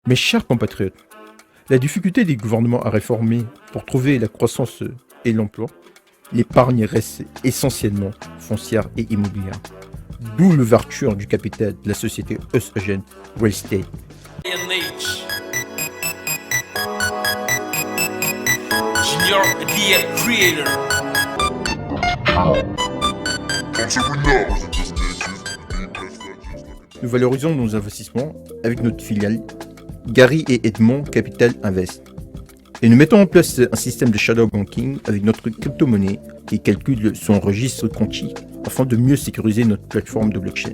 Mes chers compatriotes, la difficulté des gouvernements à réformer pour trouver la croissance et l'emploi, l'épargne reste essentiellement foncière et immobilière. D'où l'ouverture du capital de la société œstrogène Real Estate. NH. Junior DL Creator. Nous valorisons nos investissements avec notre filiale Gary et Edmond Capital Invest. Et nous mettons en place un système de shadow banking avec notre crypto-monnaie qui calcule son registre quantique afin de mieux sécuriser notre plateforme de blockchain.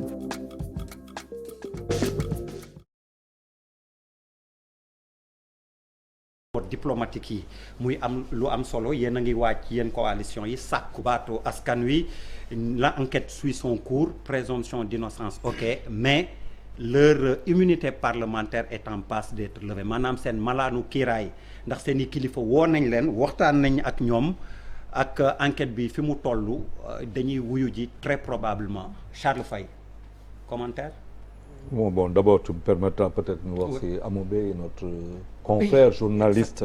Diplomatique yi muy am lu am solo yéen a ngi wàcc yéen coalition yi sàkku baatu askan wi la enquête suit son cours présomption d'innocence ok mais leur immunité parlementaire est en passe d'être levée maanaam seen malaanu kiiraay ndax seen i kilifa woo nañ leen waxtaan nañ ak ñoom ak enquête bi fi mu toll dañuy wuyu ji très probablement Charles Faye commentaire. Bon, d'abord, tu me permettras peut-être de voir si Amoubé, notre confrère journaliste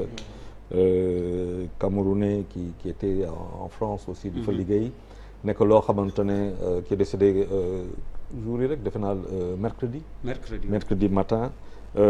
camerounais qui était en France aussi, du Ligue, nekk loo xamante ne qui est décédé jour yi rek defe naa mercredi matin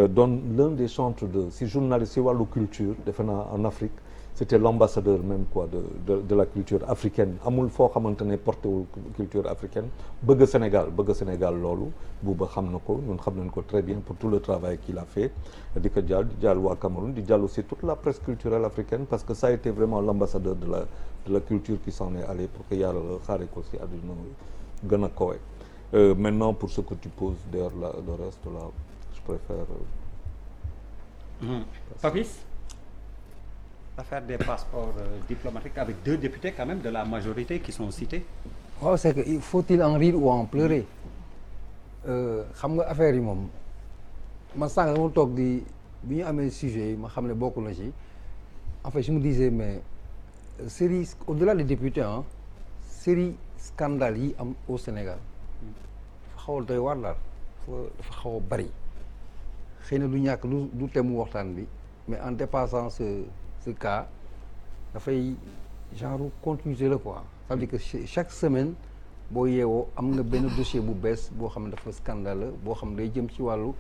donne l'un des centres si journaliste si wàllu culture defe naa en Afrique c'était l'ambassadeur même quoi de la culture africaine amul foo xamante ne porté wul culture africaine bëgg Sénégal loolu Bouba xam na ko ñun xam nañ ko très bien pour tout le travail qu'il a fait di ko jàll di jàll waa Cameroun di jàll aussi toute la presse culturelle africaine parce que ça a été vraiment l'ambassadeur de la culture qui s'en est allé pour que yàlla xaare ko si àdduna gën a kawe maintenant pour ce que tu poses d'ailleurs le reste là je préfère Papis, l'affaire des passeports diplomatiques avec 2 députés quand même de la majorité qui sont cités. waaw c'est que faut-il en rire ou en pleurer xam nga affaire yi moom man sànq dama toog di bi ñu amee sujet yi ma xam ne bokk na ci en fait je me disais mais série au-delà des députés série scandale yi am au Sénégal dafa xaw a doy waar daal dafa xaw a bari xëy na du ñàkk du temu waxtaan bi mais en dépassant ce cas dafay genre continuité la quoi c'est-à-dire que chaque semaine boo yeewoo am nga benn dossier bu bees boo xam ne dafa scandale boo xam ne day jëm ci wàllu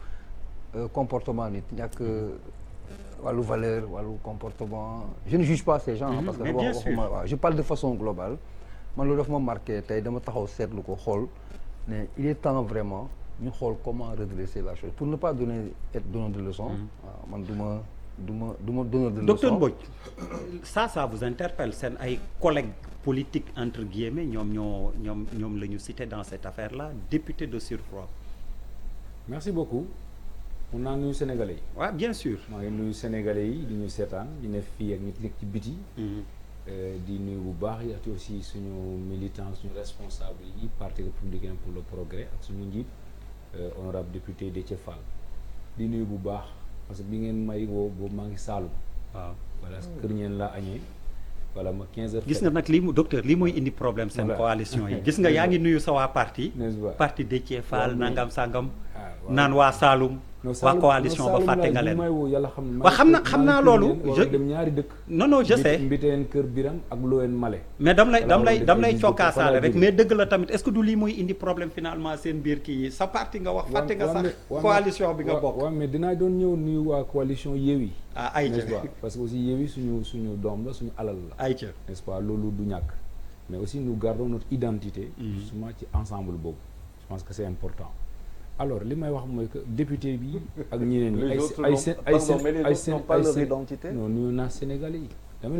comportement nit ñàkk wàllu valeur wàllu comportement je ne juge pas ces gens parce que waxuma waaw je parle de façon globale man loolu dafa ma marqué tey dama taxaw seetlu ko xool ne il est temps vraiment ñu xool comment redresser la chose pour ne pas donner être donneur de leçons waaw man du ma donneur de leçons. Docteur Mbodj ça vous interpelle seen ay collègues politiques entre guillemets ñoom la ñu cité dans cette affaire-là député de surcroît. merci beaucoup mun naa nuyu sénégalais yi. waaw bien sûr. maa ngi nuyu sénégalais yi di ñu seetaan di ne fii ak ñi nekk ci biti. di nuyu bu baax yi ak aussi suñu militants suñu responsables yi parti républicain pour le progrès ak suñu njiit honorable député Déthié Fall di nuyu bu baax parce que bi ngeen may woo boobu maa ngi Saalum. waaw voilà kër ñeen laa añee. voilà ma 15 heures. gis nga nag docteur lii mooy indi problème seen coalition yi gis nga yaa ngi nuyu sa waa parti. parti Déthié Fall nangam sangam. naan waa Saloum. waa coalition ba fàtte nga leen. waaw xam naa loolu. dem ñaari dëkk. non je sais. Mbiteen Kër Biram ak Loen Male. mais dam lay cokkaasaale rek mais dëgg la tamit est-ce que du lii mooy indi problème finalement seen biir kii yi sa parti nga wax. fàtte nga sax coalition bi nga bokk. waaw mais dinaa doon ñëw nuyu waa coalition Yewwi. ayca parce que aussi Yewwi suñu doom la suñu alal la. ayca n'est-ce pas loolu du ñàkk. mais aussi nous gardons notre identité. justement ci ensemble boobu. je pense que c'est important. alors li may wax mooy que député bi ak ñeneen ñi ay seen non nuyu naa Sénégalais yi.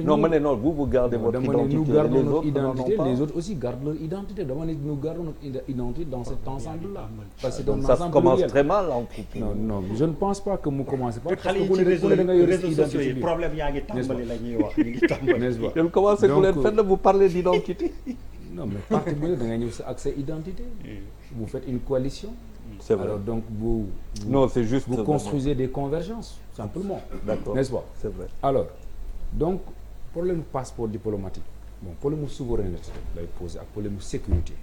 non ma ne non vous gardez votre identité nous gardons notre identité les autres aussi gardent leur identité dama ne nous gardons notre identité dans cet ensemble là. parce que ça commence très mal non je ne pense pas que mu commence pas. xale yi ci réseaux sociaux yi problème yaa ngi tàmbali la ñuy wax ñu ngi tàmbali. n'est-ce pas yéen commencé ku leen fenn vous parlez d'identité. non mais parti bu ne da ngay ñëw ak sa identité. vous faites une coalition. C'est vrai. Alors donc vous construisez des convergences simplement. D'accord. N'est-ce pas? C'est vrai. Alors donc problème passeport diplomatique problème souveraineté lay poser ak problème sécurité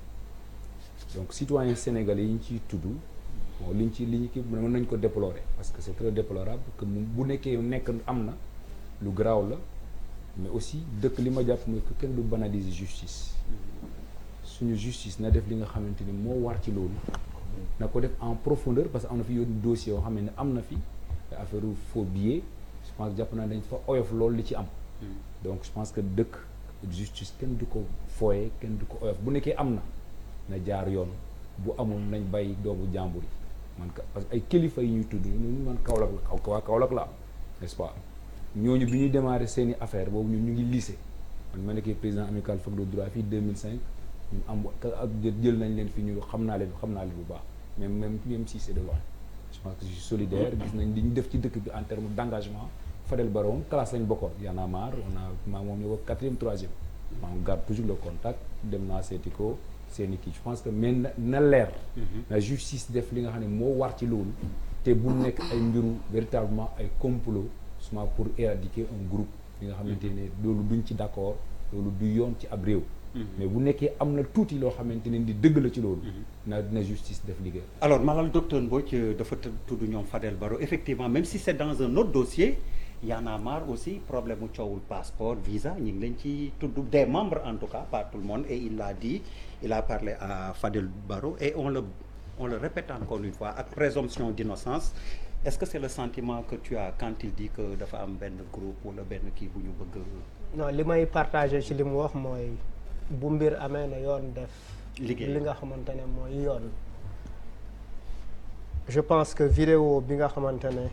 donc citoyens sénégalais yi ñu ciy tudd bon li ñu kii mën nañ ko déplorer parce que c'est très déplorable que bu nekkee am na lu garaaw la mais aussi dëkk li ma jàpp mooy que kenn du banaliser justice suñu justice na def li nga xamante ni moo war ci loolu na ko def en profondeur parce que am na fi yoon dossier yoo xam ne am na fi affaire faux billets je pense jàpp naa dañ fa oyof loolu li ci am donc je pense que dëkk justice kenn du ko fooye kenn du ko oyof bu nekkee am na jaar yoon bu amul nañ bàyyi doomu jàmbur yi man parce que ay kilifa yi ñuy tudd ñun man Kaolack la waa Kaolack la am n'est-ce pas ñooñu bi ñuy démarrer seeni affaire boobu ñu ngi lycée man ma nekkee président amical fac de droit fii 2005 ñu am ak jël nañ leen fi ñu xam naa leen bu baax même si c'est de loin je pense que je suis solidaire gis nañ li ñu def ci dëkk bi en termes d'engagement Fadel Barro moom classe lañ bokkoon Y en a marre maa moom ñu ko 4e 3e maa garde toujours le contact dem naa seeti ko seeni kii je pense que mais na leer na justice def li nga xam ne moo war ci loolu te bu nekk ay mbiru véritablement ay complot seulement pour éradiquer un groupe li nga xamante ne loolu duñ ci d'accord loolu du yoon ci ab réew mais bu nekkee am na tuuti loo xamante ne di dëgg la ci loolu na justice def liggéey alors Malal docteur Mbodj dafa tudd ñoom Fadel Barro effectivement même si c'est dans un autre dossier Y en a marre aussi problème mu coowul passeport visa ñu ngi leen ci tudd des membres en tout cas pas tout le monde et il l'a dit il a parlé à Fadel Barro et on le répète encore une fois ak présomption d'innocence est-ce que c'est le sentiment que tu as quand il dit que dafa am benn groupe wala benn kii bu ñu bëgg non li may partagé ci li mu wax mooy bu mbir amee na yoon def liggéey li nga xamante ne mooy yoon je pense que vidéo bi nga xamante ne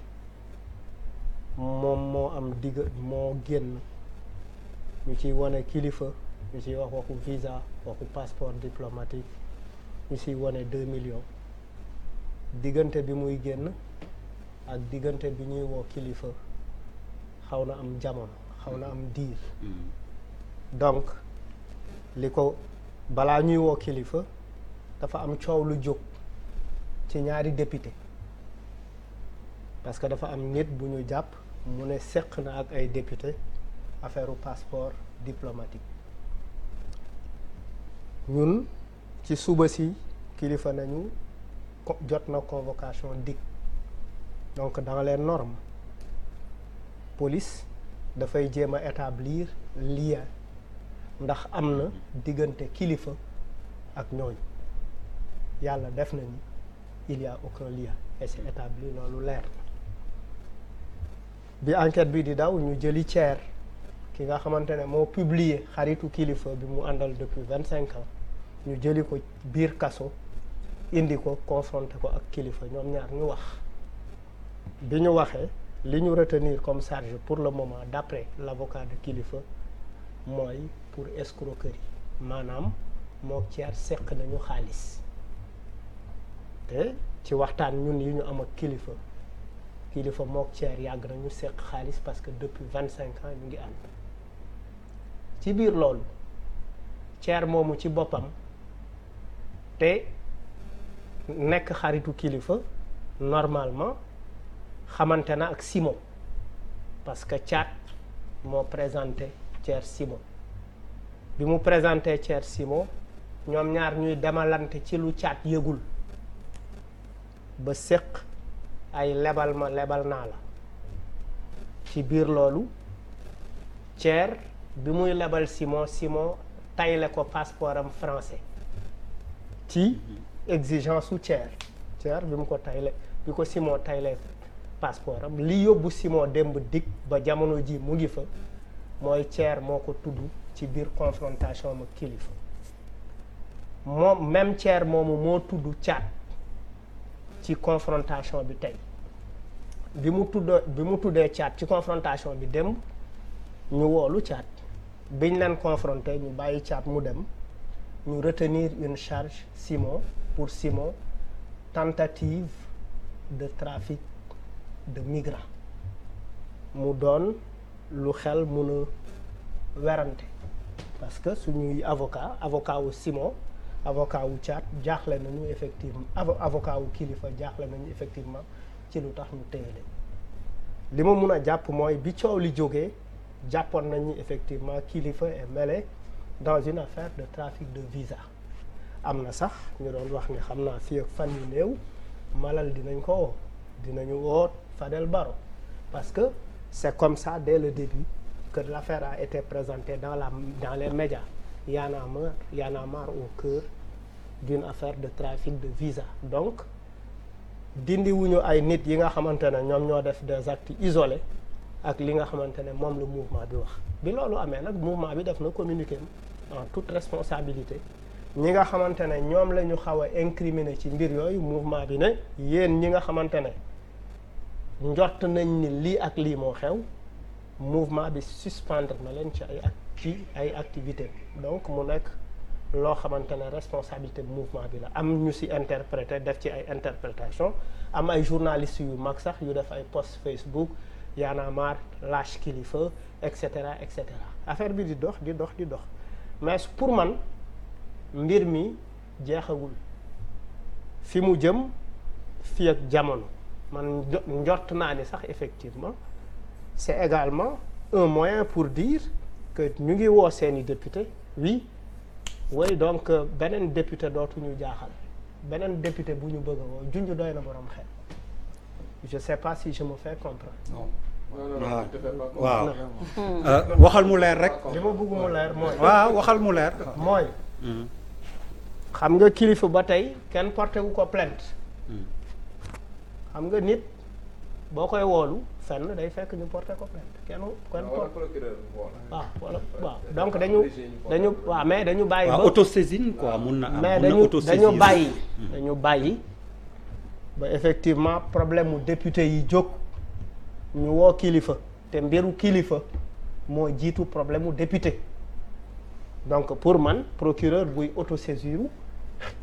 moom moo génn ñu ciy wane kilifa ñu ciy wax waxu visa waxu passeport diplomatique ñu ciy wane 2 millions diggante bi muy génn ak diggante bi ñuy woo kilifa xaw na am jamono xaw na am diir donc li ko balaa ñuy woo kilifa dafa am coow lu jóg ci ñaari député parce que dafa am nit bu ñu jàpp mu ne seq na ak ay député affaire passeport diplomatique ñun ci suba si kilifa nañu jot na convocation DIC donc dans les normes police dafay jéem a établir lien ndax am na diggante kilifa ak ñooñu yàlla def nañu il y a aucun lien et c'est établi loolu leer bi enquête bi di daw ñu jëli Thier ki nga xamante ne moo publier xaritu kilifa bi mu àndal depuis 25 ans ñu jëli ko biir kaso indi ko confronté ko ak kilifa ñoom ñaar ñu wax bi ñu waxee li ñu retenir comme charge pour le moment d'après l'avocat de kilifa mooy pour escroquerie maanaam mook Thier seq nañu xaalis te ci waxtaan ñun yi ñu am ak kilifa mook Thier yàgg nañu seq xaalis parce que depuis 25 ans ñu ngi ànd ci biir loolu Thier moomu ci boppam te nekk xaritu kilifa normalement xamante na ak Simon parce que Thiat moo présenté Thier Simon bi mu présenté Thier Simon ñoom ñaar ñuy demalante ci lu Thiat yëgul ba séq ay lebal ma lebal naa la ci biir loolu Thier bi muy lebal Simon tayle ko passeport am français ci exigence su Thier bi mu ko tayle bi ko Simon tayle passeport am li yóbbu Simon démb DIC ba jamono ji mu ngi fa mooy Thier moo ko tudd ci biir confrontation ma kilifa moom même Thier moomu moo tudd Thiat ci confrontation bi tey bi mu tuddee Thiat ci confrontation bi démb ñu woolu Thiat biñ leen confronté ñu bàyyi Thiat mu dem ñu retenir une charge pour Simon tentative de trafic de migrants mu doon lu xel mun a werante parce que suñuy avocat wu Simon avocat wu Thiat jaaxle nañu effectivement avocat wu kilifa jaaxle nañu effectivement ci lu tax ñu téye leen li ma mun a jàpp mooy bi coow li jógee jàppoon nañu effectivement kilifa est mêlé dans une affaire de trafic de visa am na sax ñu doon wax ni xam naa fii ak fan yu néew Malal dinañ ko woo dinañu woo Fadel Barro parce que c'est comme ça dès le début que l'affaire a été présentée dans les médias. Y en a marre au cœur d'une affaire de trafic de visa. Donc dindi wuñu ay nit yi nga xamante ne ñoom ñoo def des actes isolés ak li nga xamante ne moom la mouvement bi wax bi loolu amee nag mouvement bi def na communiqué en toute responsabilité ñi nga xamante ne ñoom la ñu xaw a incriminé ci mbir yooyu mouvement bi ne yéen ñi nga xamante ne njort nañ ni lii ak lii moo xew mouvement bi suspendre na leen ci ay activités donc mu nekk loo xamante ne responsabilité mouvement bi la am ñu ci interprété def ci ay interprétation am ay journalistes yu mag sax yu def ay post Facebook Y en a marre lâche kilifa et cetera affaire bi di dox mais pour man mbir mi jeexagul fi mu jëm fi ak jamono man njort naa ni sax effectivement c'est également un moyen pour dire que ñu ngi woo seeni député oui donc beneen député dootuñu jaaxal beneen député bu ñu bëgg a woo junj doy na borom xel je sais pas si je me fais comprendre. waaw waxal mu leer rek. li ma bëgg mu leer mooy. waaw waxal mu leer. mooy. xam nga kilifa ba tey kenn porté wu ko plainte. xam nga nit boo koy woolu fenn day fekk ñu porté ko plainte kenn waaw donc dañu waaw mais dañu bàyyi. ba autosaisine quoi mun na am. mais dañu bàyyi ba effectivement problème mu député yi jóg ñu woo kilifa te mbiru kilifa moo jiitu problème mu député donc pour man procureur buy autosaisir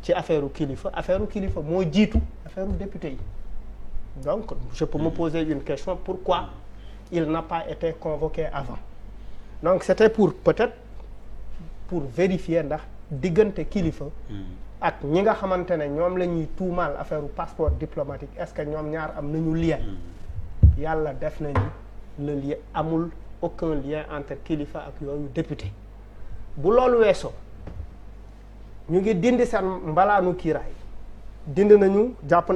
ci affaire kilifa moo jiitu affaire député yi donc je peux me poser une question pourquoi il n'a pas été convoqué avant donc c'était peut-être pour vérifier ndax diggante kilifa ak ñi nga xamante ne ñoom la ñuy tuumaal affaire passeport diplomatique est-ce que ñoom ñaar am nañu lien yàlla def nañu le lien amul aucun lien entre kilifa ak yooyu député bu loolu weesoo ñu ngi dindi seen mbalaanu kiiraay dindi nañu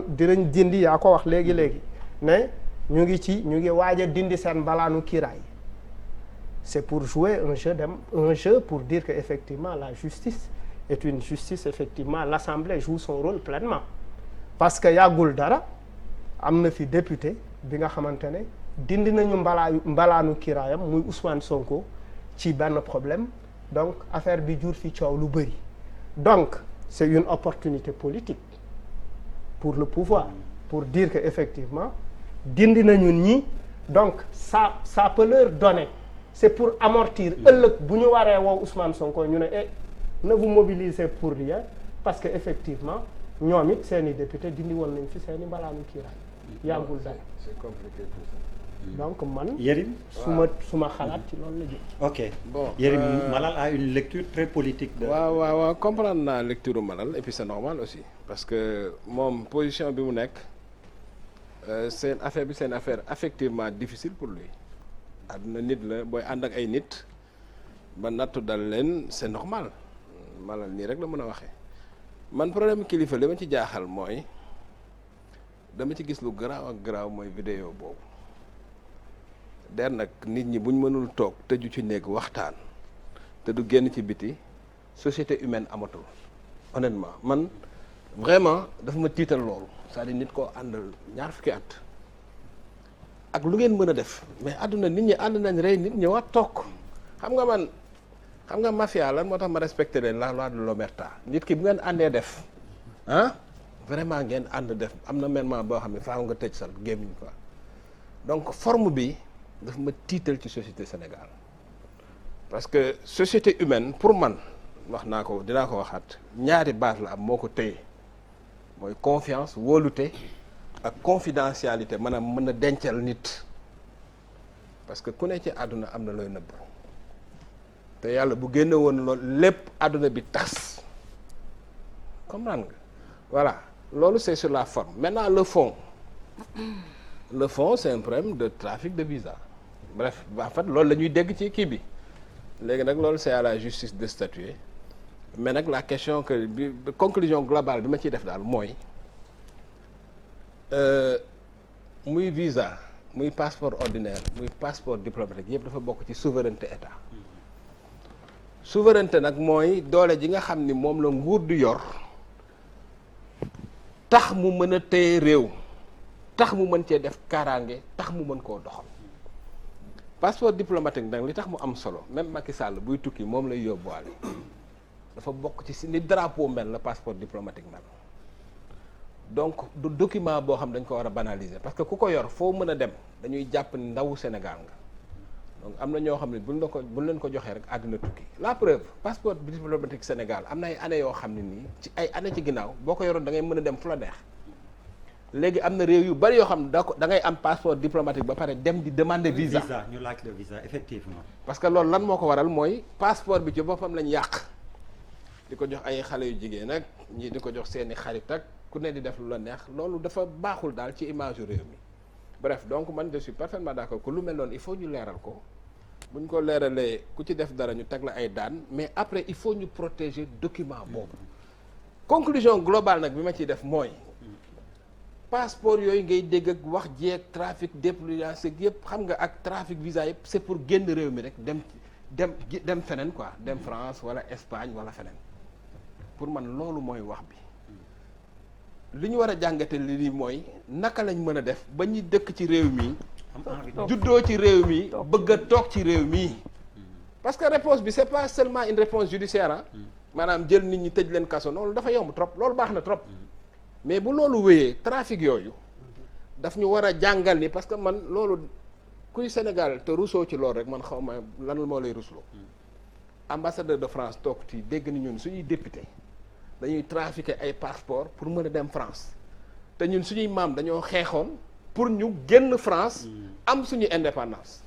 dinañ dindi yaa ko wax léegi ne ñu ngi waaj a dindi seen mbalaanu kiiraay c'est pour jouer un jeu pour dire que effectivement la justice est une justice effectivement l'Assemblée joue son rôle pleinement parce que yàggul dara am na fi député bi nga xamante ne dindi nañu mbalaanu kiiraayam muy Ousmane Sonko ci benn problème donc affaire bi jur fi coow lu bëri donc c'est une opportunité politique pour le pouvoir pour dire que effectivement dindi nañu ñi donc ça peut leur donner c'est pour amortir ëllëg bu ñu waree woo Ousmane Sonko ñu ne ne vous mobilisez pour rien parce que effectivement ñoom it seeni député dindi woon nañ fi seeni mbalaanu kiiraay yàggul dara c'est compliqué tout ça. donc man Yérim suma xalaat ci loolu la jëm. ok bon Yérim Malal a une lecture très politique de waaw comprendre naa lecture Malal et puis c'est normal aussi parce que moom position bi mu nekk seen affaire bi seen affaire effectivement difficile pour lui àdduna nit la booy ànd ak ay nit ba nattu dal leen c'est normal Malal nii rek la mën a waxee man problème kilifa li ma ci jaaxal mooy dama ci gis lu garaaw ak garaaw mooy vidéo boobu der nag nit ñi buñ mënul toog tëju ci néeg waxtaan te du génn ci biti société humaine amatul honnêtement man vraiment dafa ma tiital loolu c'est-à-dire nit koo àndal ñaar fukki at ak lu ngeen mën a def mais àdduna nit ñi ànd nañ rey nit ñëwaat toog xam nga mafia lan moo tax ma respecté leen la loi de l'omerta nit ki bu ngeen àndee def vraiment ngeen ànd def am na moment boo xam ne faaw nga tëj sal gémmiñ quoi donc forme bi daf ma tiital ci société Sénégal parce que société humaine pour man wax naa ko dinaa ko waxaat ñaari base la am moo ko téye mooy confiance wóolute ak confidentialité maanaam mën a dencal nit parce que ku ne ci àdduna am na looy nëbb te yàlla bu génne woon loolu lépp àdduna bi tas comprendre nga voilà loolu c'est sur la forme maintenant le fond c'est un problème de trafic de visa bref en fait loolu la ñuy dégg ci kii bi léegi nag loolu c'est à la justice de statuer mais nag la question que bi conclusion globale bi ma ciy def daal mooy muy visa muy passeport ordinaire muy passeport diplomatique yëpp dafa bokk ci souveraineté état souveraineté nag mooy doole ji nga xam ni moom la nguur du yor tax mu mën a téye réew tax mu mën cee def kaaraange tax mu mën koo doxal passeport diplomatique nag li tax mu am solo même Macky Sall buy tukki moom lay yóbbuwaale dafa bokk ci si ni drapeau mel la passeport diplomatique mel donc du document boo xam dañ ko war a banaliser parce que ku ko yor foo mën a dem dañuy jàpp ni ndawu Sénégal nga donc am na ñoo xam ne buñ leen ko joxee rek àddina tukki la preuve passeport diplomatique Sénégal am na ay années yoo xam ne nii ci ay années ci ginnaaw boo ko yoroon da ngay mën a dem fu la neex léegi am na réew yu bari yoo xam ne da ngay am passeport diplomatique ba pare dem di demander visa ñu laaj le visa effectivement. parce que loolu lan moo ko waral mooy passeport bi ci boppam lañ yàq di ko jox ay xale yu jigéen ak ñii di ko jox seeni xarit ak ku ne di def lu la neex loolu dafa baaxul daal ci image yu réew mi bref donc man je suis parfaitement d'accord que lu mel noonu il faut ñu leeral ko bu ñu ko leeralee ku ci def dara ñu teg la ay daan mais après il faut ñu protéger document boobu conclusion globale nag bi ma ciy def mooy passeport yooyu ngay dégg ak wax jeeg trafic diplomatique yëpp xam nga ak trafic visa yëpp c'est pour génn réew mi rek dem feneen quoi dem France wala Espagne wala feneen pour man loolu mooy wax bi li ñu war a jàngate li mooy naka lañ mën a def ba ñuy dëkk ci réew mi juddoo ci réew mi bëgg a toog ci réew mi parce que réponse bi c'est pas seulement une réponse judiciaire maanaam jël nit ñi tëj leen kaso loolu dafa yomb trop loolu baax na trop mais bu loolu wéyee trafic yooyu daf ñu war a jàngal ni parce que man loolu kuy Sénégal te rusoo ci loolu rek man xaw ma lan moo lay rusloo ambassadeur de France toog ci dégg ni ñun suñuy député dañuy trafiquer ay passeport pour mën a dem France te ñun suñuy maam dañoo xeexoon pour ñu génn France am suñu indépendance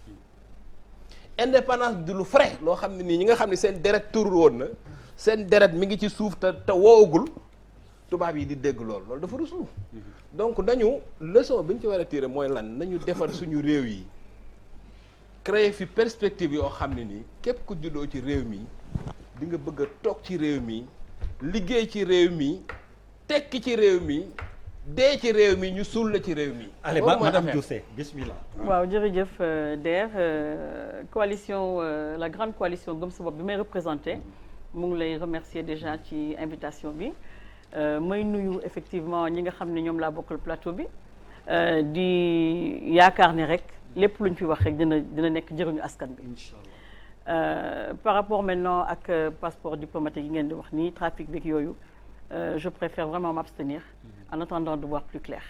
indépendance du lu frais loo xam ne nii ñi nga xam ne seen deret tur woon na seen deret mi ngi ci suuf te woowagul tubaab yi di dégg loolu dafa ruslu donc dañu leçon bi ñu ci war a tirer mooy lan nañu defar suñu réew yi créer fi perspective yoo xam ne nii képp ku juddoo ci réew mi di nga bëgg a toog ci réew mi liggéey ci réew mi tekki ci réew mi dee ci réew mi ñu suul la ci réew mi. allez madame Diossé bismillah. waaw jërëjëf Der coalition la grande coalition Gëm Sa Bopp bi may représenté mu ngi lay remercier déjà ci invitation bi may nuyu effectivement ñi nga xam ne ñoom laa bokkal plateau bi di yaakaar ne rek lépp lu ñu fi wax rek dina nekk njëriñu askan bi. Inch'Allah. Par rapport maintenant ak passeport diplomatique yi ngeen di wax nii trafic beeg yooyu je préfère vraiment m'abstenir en attendant de voir plus clair.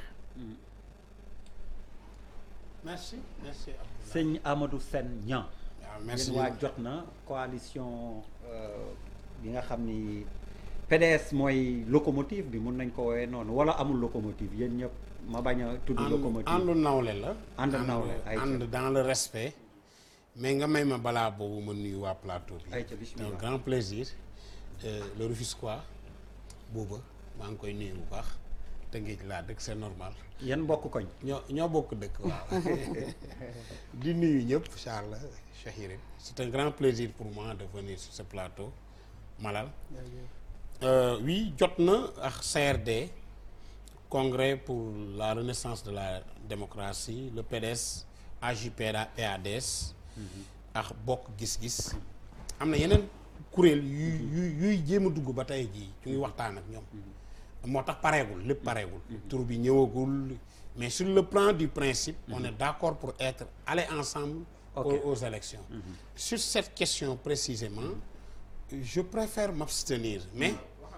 merci sëñ Amadou Sène Niang. waaw merci waa jot na coalition bi nga xam ni PDS mooy locomotive bi mun nañ ko woowee noonu wala amul locomotive yéen ñëpp ma bañ a tudd locomotive. àndu nawle la. ànd dans le respect. mais nga may ma balaa boobu ma nuyu waa plateau bi. c'est un grand plaisir le Rufisquois booba maa ngi koy nuyu bu baax te ngéej laa dëkk c'est normal. yan bokk koñ. ñoo bokk dëkk waaw. di nuyu ñëpp Charles Cheikh Yérim c'est un grand plaisir pour moi de venir sur ce plateau Malal. Oui jot na ak CRD congrès pour la renaissance de la démocratie le PDS AJ/PADS. ak bokk gis-gis am na yeneen kuréel yuy jéem a dugg ba tey jii ñu ngi waxtaan ak ñoom moo tax pareegul lépp pareegul tur bi ñëwagul mais sur le plan du principe on est d'accord pour être aller ensemble aux élections sur cette question précisément je préfère m'abstenir mais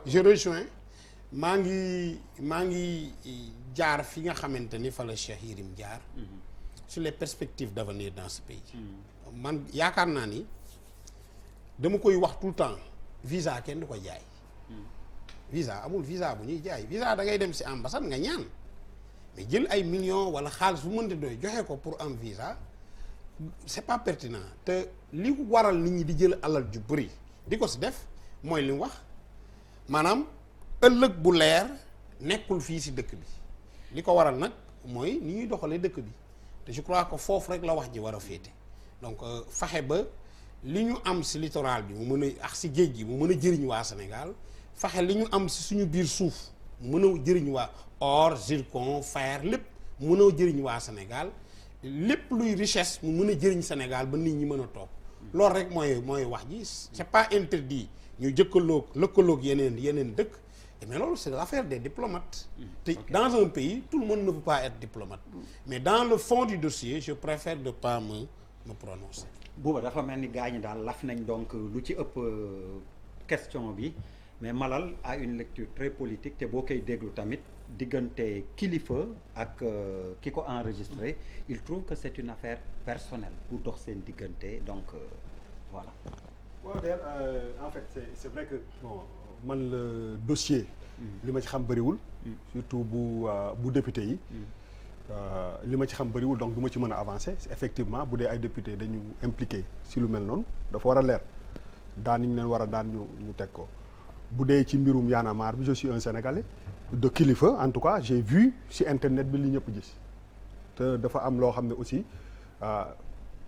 je rejoins maa ngi jaar fi nga xamante ni fa la Cheikh Yérim jaar sur les perspectives d'avenir dans ce pays man yaakaar naa ni dama koy wax tout le temps visa kenn du ko jaay visa amul visa bu ñuy jaay visa da ngay dem ci ambassade nga ñaan mais jël ay millions wala xaalis bu mënti doy joxe ko pour am visa c'est pas pertinent te li waral nit ñi di jël alal ju bëri di ko ci def mooy li mu wax maanaam ëllëg bu leer nekkul fii ci dëkk bi li ko waral nag mooy ni ñuy doxalee dëkk bi te je crois que foofu rek la wax ji war a féete donc fexe ba li ñu am ci littoral bi mu mën a ak ci géej gi mu mën a jëriñ waa Sénégal fexe li ñu am ci suñu biir suuf mënoo jëriñ waa or zircon fer lépp mënoo jëriñ waa Sénégal lépp luy richesse mu mën a jëriñ Sénégal ba nit ñi mën a toog loolu rek mooy wax ji c'est pas interdit ñu lëkkaloog yeneen dëkk mais loolu c'est l'affaire des diplomates te dans un pays tout le monde ne peut pas être diplomate mais dans le fond du dossier je préfère de pas me prononcer. Bouba dafa mel ni gars ñi daal laf nañ donc lu ci ëpp question bi mais Malal a une lecture très politique te boo koy déglu tamit diggante kilifa ak ki ko enregistré il trouve que c'est une affaire personnelle bu dox seen diggante donc voilà. waaw en fait c'est vrai que bon man le dossier. li ma ci xam bëriwul. surtout bu député yi. li ma ci xam bëriwul donc du ma ci mën a avancer effectivement bu dee ay député dañu impliqué si lu mel noonu dafa war a leer daan ñu leen war a daan ñu teg ko bu dee ci mbirum Y'en a marre bi je suis un Sénégalais de kilifa en tout cas j'ai vu si internet bi li ñëpp gis te dafa am loo xam ne aussi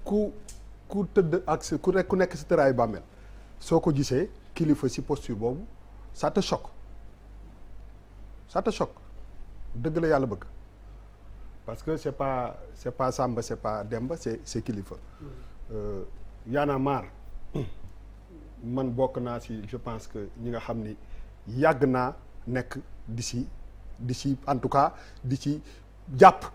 ku tëdd ak ku nekk si tëraayu bàmmeel soo ko gisee kilifa si posture boobu ça te choque dëgg la yàlla bëgg parce que c'est pas Samba c'est pas Demba c'est kilifa. Y'en a marre man bokk naa si je pense que ñi nga xam ni yàgg naa nekk di si en tout cas di ci jàpp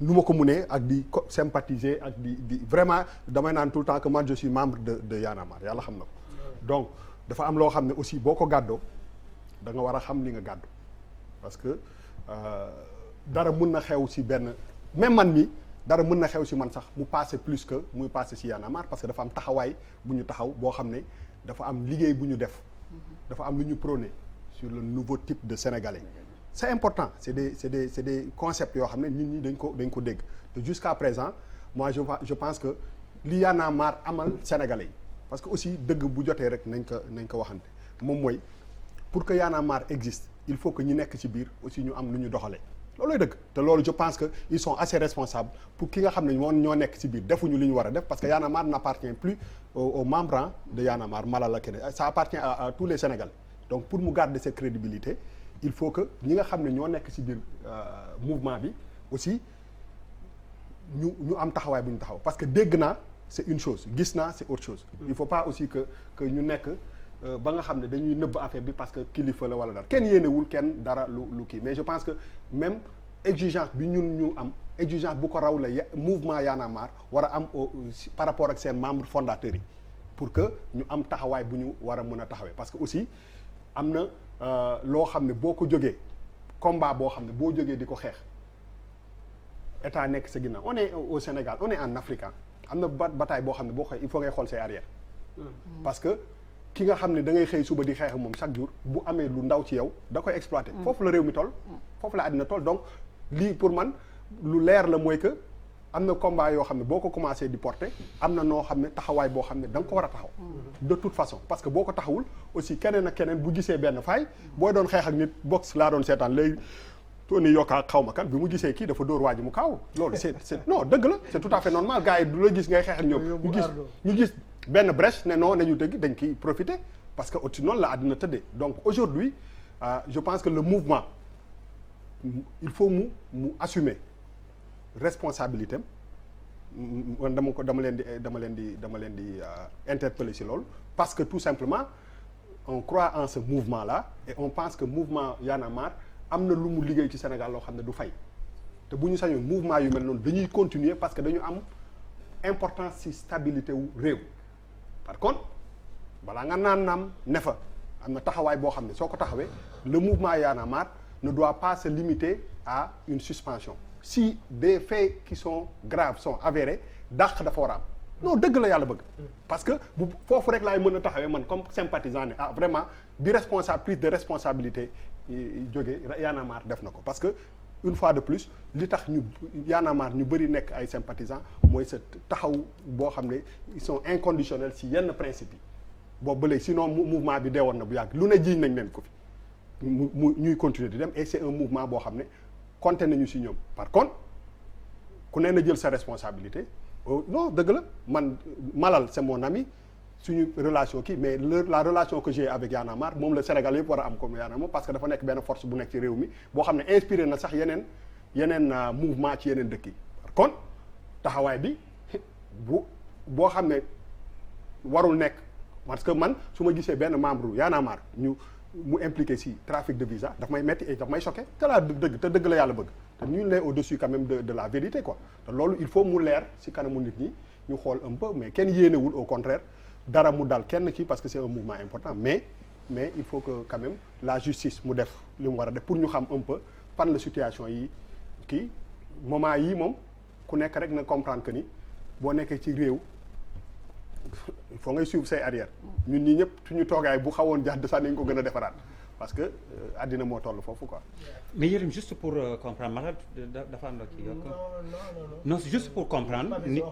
nu ma ko munee ak di sympathiser ak di vraiment damay naan tout le temps que man je suis membre de Y'en a marre yàlla xam na ko donc dafa am loo xam ne aussi boo ko gàddoo da nga war a xam li nga gàddu parce que dara mën na xew si benn même man mi dara mën na xew si man sax mu passé plus que muy passé si Y'en a marre parce que dafa am taxawaay bu ñu taxaw boo xam ne dafa am liggéey bu ñu def dafa am lu ñu prôné sur le nouveau type de Sénégalais c'est important c'est des concepts yoo xam ne nit ñi dañ ko dégg te jusqu'à présent moi je pense que li Y'en a marre amal Sénégalais yi parce que aussi dëgg bu jotee rek nañ ko waxante moom mooy pour que Y'en a marre existe il faut que ñi nekk ci biir aussi ñu am lu ñu doxalee loolooy dëgg te loolu je pense que ils sont assez responsables pour ki nga xam ne ñoo nekk ci biir defuñu li ñu war a def parce que Y'en a marre n'appartient plus aux membres de Y'en a marre Malal la keneen ça appartient à tous les Sénégalais donc pour mu garder cette crédibilité il faut que ñi nga xam ne ñoo nekk ci biir mouvement bi aussi ñu am taxawaay bu ñu taxaw parce que dégg naa c'est une chose gis naa c'est autre chose il faut pas aussi que ñu nekk ba nga xam ne dañuy nëbb affaire bi parce que kilifa la wala dara kenn yéenewul kenn dara lu kii mais je pense que même exigence bi ñu am exigence bu ko raw la mouvement Y'en a marre war a am par rapport ak seen membres fondateurs yi pour que ñu am taxawaay bu ñu war a mën a taxawee parce que aussi am na loo xam ne boo ko jógee combat boo xam ne boo jógee di ko xeex état nekk sa ginnaaw on est au Sénégal on est en Afrique am na bataille boo xam ne boo xëy il faut ngay xool say arrière parce que ki nga xam ne da ngay xëy suba di xeex moom chaque jour bu amee lu ndaw ci yow da koy exploiter foofu la réew mi toll foofu la àddina toll donc lii pour man lu leer la mooy que am na combat yoo xam ne boo ko commencé di porter am na noo xam ne taxawaay boo xam ne da nga ko war a taxaw de toute façon parce que boo ko taxawul aussi keneen ak keneen bu gisee benn faay booy doon xeex ak nit box laa doon seetaan léegi Tony Yoka xaw ma kan bi mu gisee kii dafa dóor waa ji mu kaaw loolu c'est non dëgg la c'est tout à fait normal gars yi du la gis ngay xeex ak ñoom ñu gis benn brèche ne non nañu dëgg dañ kiy profiter parce que aussi noonu la àddina tëddee donc aujourd'hui je pense que le mouvement il faut mu assumer responsabilité am dama leen di interpeller ci loolu parce que tout simplement on croit en ce mouvement là et on pense que mouvement Y'en a marre am na lu mu liggéey ci Sénégal loo xam ne du fay te bu ñu sañoon mouvement yu mel noonu dañuy continuer parce que dañu am importance ci stabilité wu réew par contre balaa nga naam ne fa am na taxawaay boo xam ne soo ko taxawee le mouvement Y'en a marre ne doit pas se limiter à une suspension si des faits qui sont graves sont avérés dàq dafa war a am non dëgg la yàlla bëgg parce que bu foofu rek laay mën a taxawee man comme sympathisant ne vraiment bi prise de responsabilité jógee Y'en a marre def na ko parce que une fois de plus li tax ñu Y'en a marre ñu bëri nekk ay sympathisants mooy sa taxaw boo xam ne ils sont inconditionnels si yenn principe yi boobu ba léegi sinon mouvement bi deewoon na bu yàgg lu ne jiiñ nañ leen ko fi mu ñuy continuer di dem et c'est un mouvement boo xam ne compté nañu si ñoom par contre ku ne na jël sa responsabilité non dëgg la man Malal c'est mon ami suñu relation kii mais la relation que j'ai avec Y'en a marre moom la Sénégal yëpp war a am comme Y'en a marre parce que dafa nekk benn force bu nekk ci réew mi boo xam ne inspiré na sax yeneen mouvement ci yeneen dëkk yi kon taxawaay bi boo xam ne warul nekk parce que man su ma gisee benn membre Y'en a marre mu impliqué si trafic de visa daf may metti et daf may choqué te laa dëgg te dëgg la yàlla bëgg te ñu ne au-dessus quand même de la vérité quoi te loolu il faut mu leer si kanamu nit ñi ñu xool un peu mais kenn yéenewul au contraire dara mu dal kenn ci parce que c'est un mouvement important mais il faut que quand même la justice mu def li mu war a def pour ñu xam un peu fan la situation yi kii moment yii moom ku nekk rek na comprendre que ni boo nekkee ci réew il faut ngay suivre say arrière ñun ñi ñëpp suñu toogaay bu xawoon jàdd sax nañ ko gën a defaraat parce que àddina moo toll foofu quoi. mais Yérim juste pour comprendre Malal dafa am la kii yokk. non c'est juste pour comprendre. ni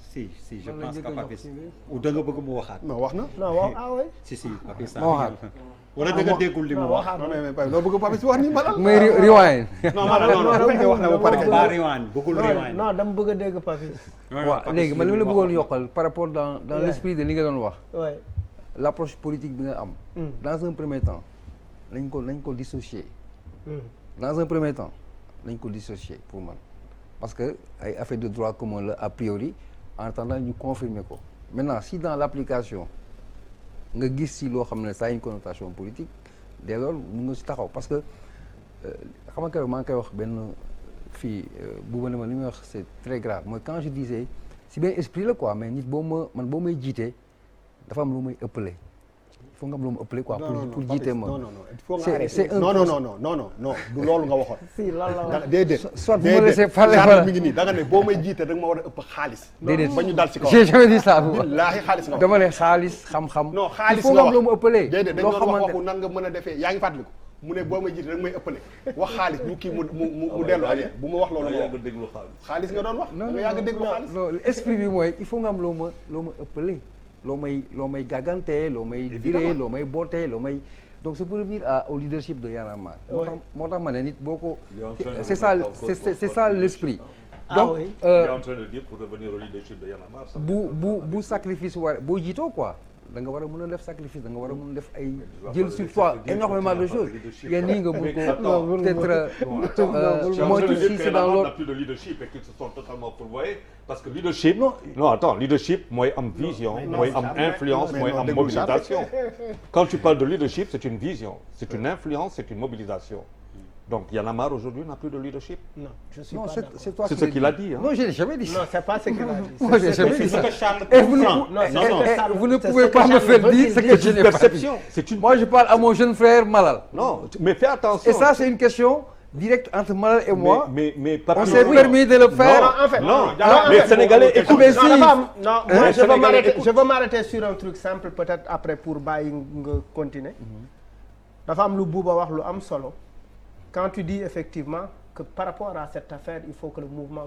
si je pense que Papis ou da nga bëgg mu waxaat. non wax na. non wax ah oui. si Papis. ma waxaat wala da nga déggul li mu wax. non mais loo bëgg Papis wax ni Malal. may rewind. non bu fekkee wax na ba pare. ba rewind bëggul rewind. non dama bëgg a dégg Papis. waaw léegi man li ma la bëggoon yokkal par rapport dans l'esprit de li nga doon wax. oui. l'approche politique bi nga am. dans un premier temps nañ ko dissocier. dans un premier temps nañ ko dissocier pour man parce que ay affaire de droit commun la a priori en attendant ñu confirmer ko maintenant si dans l'application nga gis si loo xam ne ça a une connotation politique dès lors mun nga si taxaw parce que xam nga keroog maa ngi koy wax benn fii bu ne ma li muy wax c'est très grave mooy quand je disais si benn esprit la quoi mais nit boo may jiitee dafa am lu may ëppale il faut nga am lu mu ëppale quoi pour jiite ma c'est un non du loolu nga waxoon. si lan la wax déedéet. soit bu ma laissé parler mi ngi nii da nga ne boo may jiite da nga ma war a ëpp xaalis. déedéet ba ñu dal ci kaw. j'ai jamais dit ça. billaahi xaalis nga wax dama ne xaalis xam-xam. non xaalis il faut nga am lu mu ëppalee. déedéet dañ loo doon wax xamante waxu nan nga mën a defee yaa ngi fàttaliku mu ne boo may jiite da nga may ëppale wax xaalis ñu kii mu dellu arrière bu ma wax loolu nga wax xaalis nga doon wax. da nga yàgg déglu xaalis. non esprit bi mooy il faut nga am loo ma ëppalee. loo may gàggante loo may diree loo may bootee loo may donc c'est pour revenir au leadership de Y'en a marre moo tax ma ne nit boo ko c'est ça l'esprit donc il est en train de dire pour revenir au leadership de Y'en a marre bu sacrifice war boo jiitoo quoi da nga war a mën a def sacrifice da nga war a mën a def ay jël sur toi énormément de choses yenn yi nga mun ko peut-être moytu si c'est dans l'autre plus de leadership et qu'ils se sont totalement fourvoyés parce que leadership non attends leadership mooy am vision mooy am influence mooy am mobilisation quand tu parles de leadership c'est une vision c'est une influence c'est une mobilisation donc Y'en a marre aujourd'hui n'a plus de leadership. Non, je suis non, pas d'accord. c'est toi c'est ce qu'il a dit. Non, je n'ai jamais dit ça. Non, c'est pas ce qu'il a dit. Moi, j'ai jamais dit ça. Et vous ne pouvez pas me faire dire ce que je n'ai pas dit. Moi, je parle à mon jeune frère Malal. Non, mais fais attention. Et ça, c'est une question directe entre Malal et moi. Mais on s'est permis de le faire. Non, en fait, non, les Sénégalais écoutent. Non, moi, je veux m'arrêter sur un truc simple, peut-être après pour bàyyi nga continuer. Dafa am lu Bouba wax lu am solo. Quand tu dis effectivement que par rapport à cette affaire, il faut que le mouvement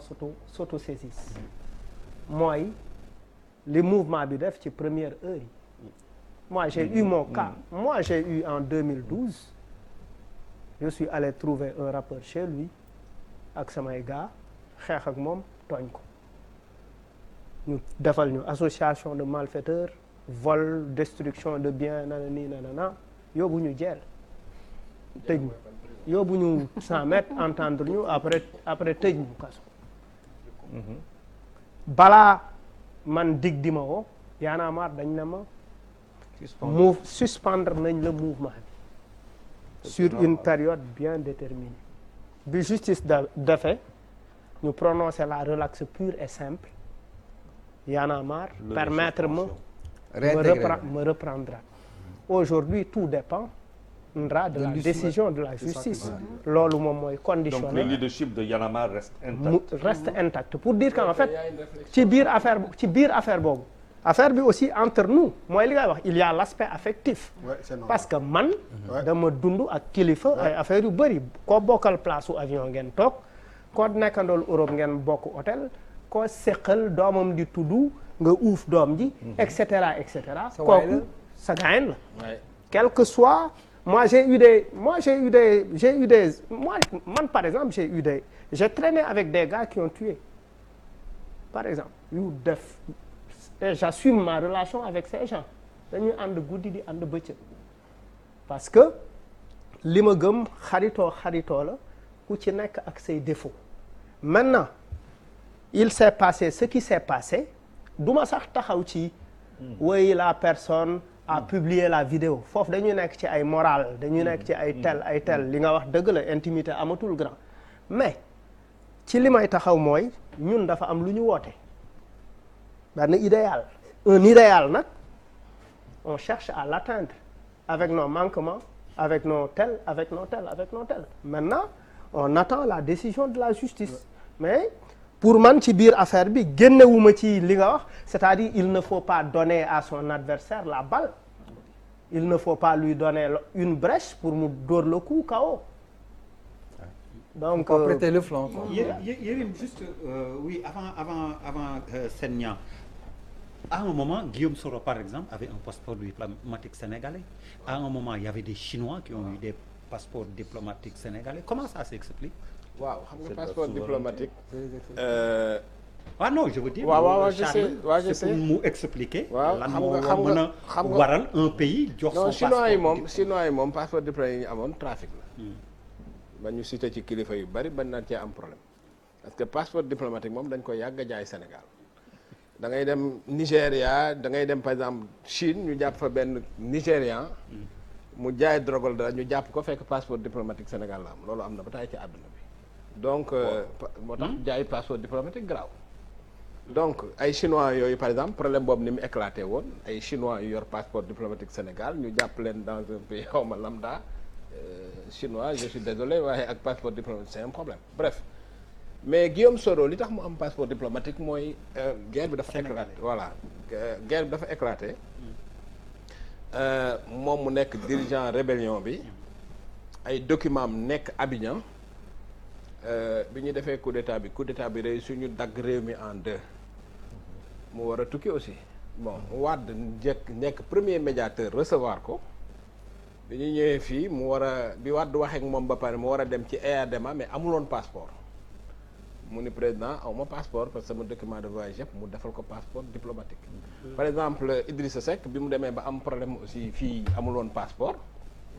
s'autosaisisse. Moi, le mouvement bi def ci première heure yi. Moi, j'ai eu mon cas. Moi, j'ai eu en 2012. Je suis allé trouver un rappeur chez lui ak samay gars xeex ak moom tooñ ko. ñu defal ñu association de malfaiteurs, vol, destruction de biens nanani nanana yóbbu ñu jeel tëj ñu. yóbbu ñu 100 mètres entendre ñu après tëj ñu kaso balaa man dig di ma woo Y'en a marre dañ ne ma suspendre nañ le mouvement bi sur une période bien déterminée bi justice defee ñu prononcer la relaxe pure et simple Y'en a marre permettre me reprendre aujourd'hui tout dépend de la décision de la justice loolu moom mooy conditionné. Donc le leadership de Y'en a marre reste intact. Pour dire qu'en fait ci biir affaire boobu affaire bi aussi entre nous mooy li ngay wax il y a l'aspect affectif parce que man dama dund ak kilifa ay affaires yu bëri koo bokkal place su avion ngeen toog koo nekkandool Europe ngeen bokk hôtel koo seqal doomam di tudd nga uuf doom ji et cetera kooku sa gaañ la quel que soit. Moi par exemple j'ai traîné avec des gars qui ont tué par exemple yu def et j'assume ma relation avec ces gens dañuy ànd guddi di ànd bëccëg parce que li ma gëm xaritoo la ku ci nekk ak say défauts maintenant il s'est passé ce qui s'est passé duma sax taxaw ci woy la personne a publié la vidéo foofu dañuy nekk ci ay morale dañuy nekk ci ay tel li nga wax dëgg la intimité amatul grand mais ci li may taxaw mooy ñun dafa am lu ñu woote benn idéal un idéal nag on cherche à l'atteindre avec nos manquements avec nos tels maintenant on attend la décision de la justice mais pour man ci biir affaire bi génnewuma ci li nga wax c'est-à-dire il ne faut pas donner à son adversaire la balle il ne faut pas lui donner une brèche pour mu dóor le coup KO donc faut pas prêter le flanc quoi. Yérim juste oui avant Senia à un moment Guillaume Soro par exemple avait un passeport diplomatique sénégalais à un moment il y avait des Chinois qui ont eu des passeports diplomatiques sénégalais comment ça s'explique waaw xam nga passeport diplomatique. non je veux dire. waaw je sais pour mu expliquer. waaw lan moo mën a waral un pays jox son passeport. chinois yi moom passeport diplomatique yi ñu amoon trafic la. ba ñu cité ci kilifa yu bari bañ naan cee am problème parce que passeport diplomatique moom dañ koy yàgg a jaay Sénégal da ngay dem Nigéria da ngay dem par exemple Chine ñu jàpp fa benn Nigérian. mu jaay drogal dara ñu jàpp ko fekk passeport diplomatique Sénégal la am loolu am na ba tey ci àdduna bi. donc moo tax jaay passeport diplomatique grave donc ay chinois yooyu par exemple problème boobu ni mu éclaté woon ay chinois yu yor passeport diplomatique Sénégal ñu jàpp leen dans un pays xaw ma lambda chinois je suis désolé waaye ak passeport diplomatique c'est un problème bref mais Guillaume Soro li tax mu am passeport diplomatique mooy guerre bi dafa éclaté voilà guerre bi dafa éclaté moom mu nekk dirigeant rébellion bi ay documents am nekk Abidjan bi ñu defee coup d'état bi réussi ñu dagg réew mi en deux mu war a tukki aussi bon Wade nekk premier médiateur recevoir ko bi ñu ñëwee fii mu war a bi Wade waxee ak moom ba pare mu war a dem ci EADMA mais amuloon passeport mu ni président aw ma passeport parce que sama document de voyage yëpp mu defal ko passeport diplomatique par exemple Idrissa Seck bi mu demee ba am problème aussi fii amuloon passeport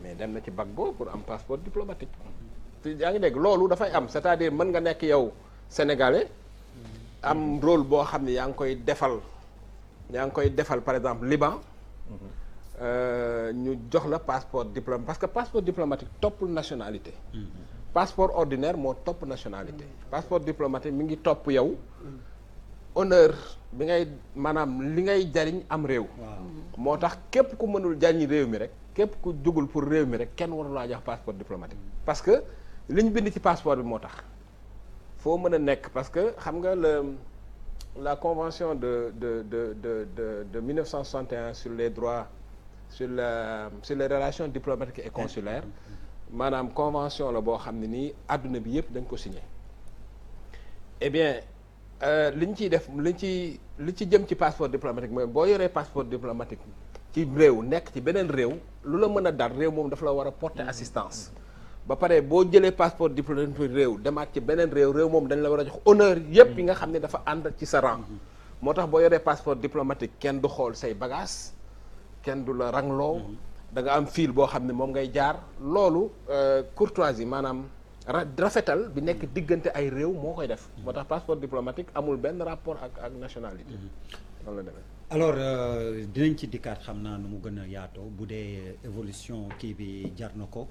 mais dem na ci Gbagbo pour am passeport diplomatique yaa ngi dégg loolu dafay am c'est-à-dire mën nga nekk yow sénégalais am rôle boo xam ne yaa ngi koy defal par exemple Liban ñu jox la passeport diplomatique parce que passeport diplomatique toppul nationalité passeport ordinaire moo topp nationalité passeport diplomatique mi ngi topp yow honneur bi ngay maanaam li ngay jariñ am réew moo tax képp ku mënul jariñ réew mi rek képp ku jugul pour réew mi rek kenn warulaa jox passeport diplomatique parce que li ñu bind ci passeport bi moo tax foo mën a nekk parce que xam nga la convention de 1961 sur les droits sur les relations diplomatiques et consulaires maanaam convention la boo xam ne nii àdduna bi yëpp dañ ko signé eh bien li ñu ciy def li ci jëm ci passeport diplomatique mooy boo yoree passeport diplomatique ci réew nekk ci beneen réew lu la mën a dar réew moom dafa la war a porter assistance ba pare boo jëlee passeport diplomatique réew demaat ci beneen réew moom dañ la war a jox honneur yëpp yi nga xam ne dafa ànd ci sa rang moo tax boo yoree passeport diplomatique kenn du xool say bagages kenn du la rangloo da nga am fil boo xam ne moom ngay jaar loolu courtoisie maanaam rafetal bi nekk diggante ay réew moo koy def moo tax passeport diplomatique amul benn rapport ak nationalité noonu la demee alors dinañ ci dikkaat xam naa nu mu gën a yaatoo bu dee évolution kii bi jar na ko